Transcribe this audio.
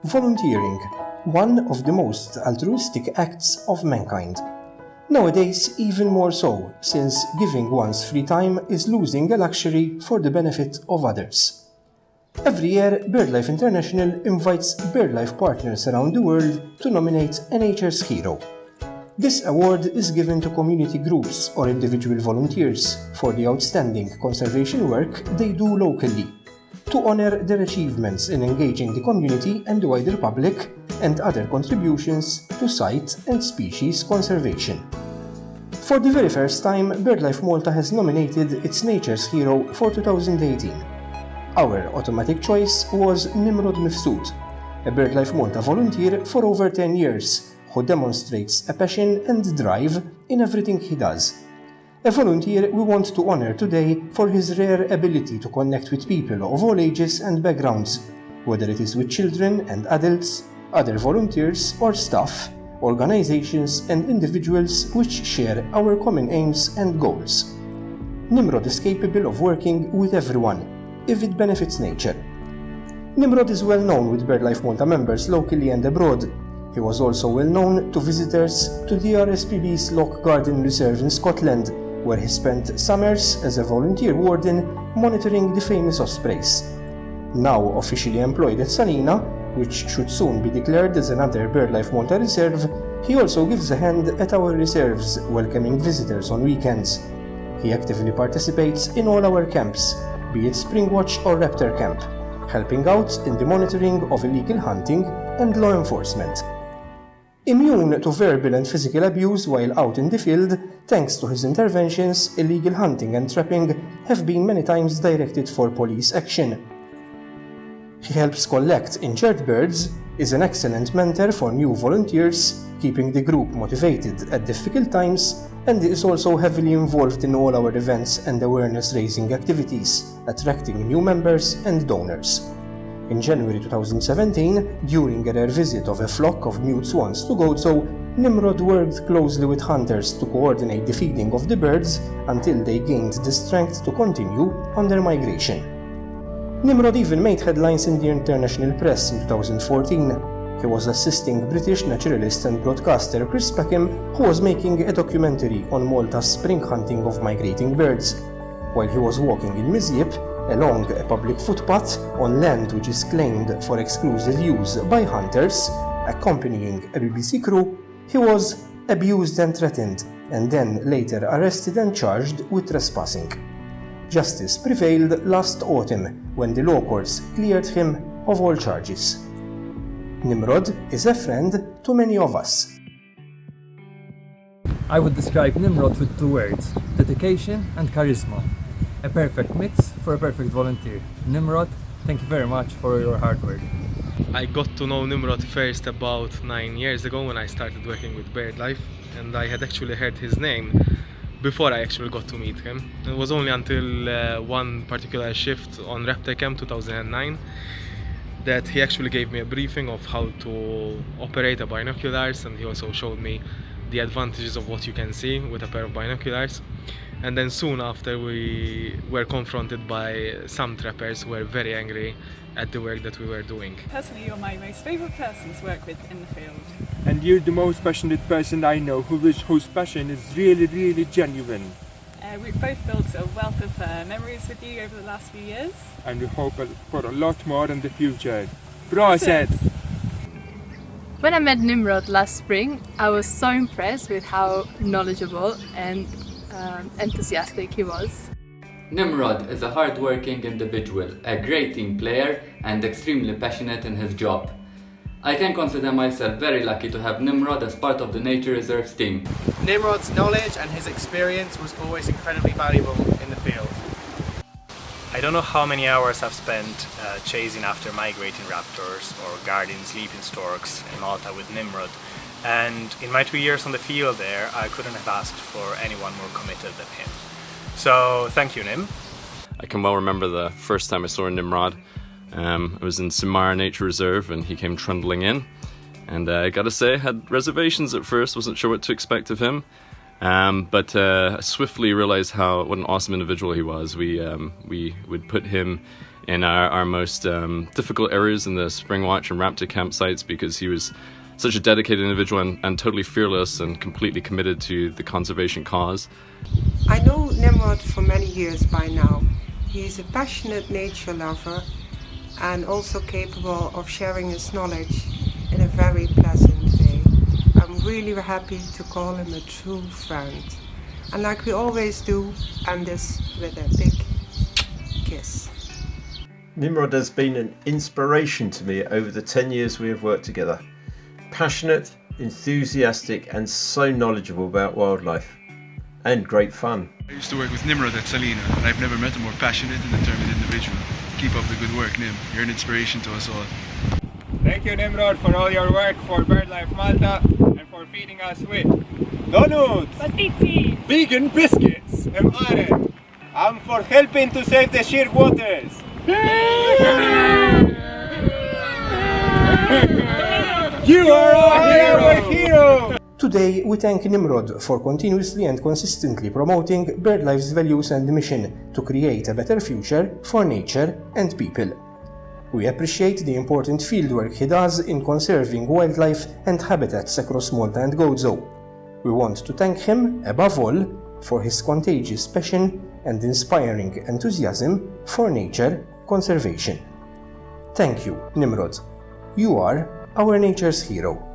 Volunteering, one of the most altruistic acts of mankind. Nowadays, even more so, since giving one's free time is losing a luxury for the benefit of others. Every year, BirdLife International invites BirdLife partners around the world to nominate a nature's hero. This award is given to community groups or individual volunteers for the outstanding conservation work they do locally, to honor their achievements in engaging the community and the wider public and other contributions to site and species conservation. For the very first time, BirdLife Malta has nominated its nature's hero for 2018. Our automatic choice was Nimrod Mifsud, a BirdLife Malta volunteer for over 10 years, who demonstrates a passion and drive in everything he does. A volunteer we want to honor today for his rare ability to connect with people of all ages and backgrounds, whether it is with children and adults, other volunteers or staff, organizations and individuals which share our common aims and goals. Nimrod is capable of working with everyone, if it benefits nature. Nimrod is well known with BirdLife Malta members locally and abroad. He was also well known to visitors to the RSPB's Loch Garden Reserve in Scotland, where he spent summers as a volunteer warden monitoring the famous ospreys. Now officially employed at Salina, which should soon be declared as another BirdLife Malta reserve, he also gives a hand at our reserves, welcoming visitors on weekends. He actively participates in all our camps, be it Springwatch or Raptor Camp, helping out in the monitoring of illegal hunting and law enforcement. Immune to verbal and physical abuse while out in the field, thanks to his interventions, illegal hunting and trapping have been many times directed for police action. He helps collect injured birds, is an excellent mentor for new volunteers, keeping the group motivated at difficult times, and is also heavily involved in all our events and awareness-raising activities, attracting new members and donors. In January 2017, during a rare visit of a flock of mute swans to Gozo, Nimrod worked closely with hunters to coordinate the feeding of the birds until they gained the strength to continue on their migration. Nimrod even made headlines in the international press in 2014. He was assisting British naturalist and broadcaster Chris Peckham, who was making a documentary on Malta's spring hunting of migrating birds. While he was walking in Mizyip, along a public footpath on land which is claimed for exclusive use by hunters, accompanying a BBC crew, he was abused and threatened, and then later arrested and charged with trespassing. Justice prevailed last autumn when the law courts cleared him of all charges. Nimrod is a friend to many of us. I would describe Nimrod with two words: dedication and charisma. A perfect mix for a perfect volunteer. Nimrod, thank you very much for your hard work. I got to know Nimrod first about 9 years ago when I started working with BirdLife, and I had actually heard his name before I actually got to meet him. It was only until one particular shift on Raptor Camp 2009 that he actually gave me a briefing of how to operate a binoculars, and he also showed me the advantages of what you can see with a pair of binoculars. And then soon after we were confronted by some trappers who were very angry at the work that we were doing. Personally, you're my most favourite person to work with in the field. And you're the most passionate person I know, whose passion is really genuine. We've both built a wealth of memories with you over the last few years. And we hope for a lot more in the future. Proset! When I met Nimrod last spring, I was so impressed with how knowledgeable and enthusiastic he was. Nimrod is a hard-working individual, a great team player and extremely passionate in his job. I can consider myself very lucky to have Nimrod as part of the Nature Reserves team. Nimrod's knowledge and his experience was always incredibly valuable in the field. I don't know how many hours I've spent chasing after migrating raptors or guarding sleeping storks in Malta with Nimrod, and in my 2 years on the field there, I couldn't have asked for anyone more committed than him. So thank you, Nim. I can well remember the first time I saw Nimrod. I was in Samara Nature Reserve and he came trundling in, and I gotta say I had reservations at first, wasn't sure what to expect of him, But I swiftly realized what an awesome individual he was. We would put him in our most difficult areas in the spring watch and raptor campsites because he was such a dedicated individual and totally fearless and completely committed to the conservation cause. I know Nimrod for many years by now. He is a passionate nature lover and also capable of sharing his knowledge in a very pleasant way. I'm really happy to call him a true friend. And like we always do, end this with a big kiss. Nimrod has been an inspiration to me over the 10 years we have worked together. Passionate, enthusiastic and so knowledgeable about wildlife. And great fun. I used to work with Nimrod at Salina and I've never met a more passionate and determined individual. Keep up the good work, Nim. You're an inspiration to us all. Thank you, Nimrod, for all your work for BirdLife Malta and for feeding us with donuts, Pastizzi, vegan biscuits, and mare. And for helping to save the sheer waters. You are our hero! Today, we thank Nimrod for continuously and consistently promoting BirdLife's values and mission to create a better future for nature and people. We appreciate the important fieldwork he does in conserving wildlife and habitats across Malta and Gozo. We want to thank him, above all, for his contagious passion and inspiring enthusiasm for nature conservation. Thank you, Nimrod. You are our nature's hero.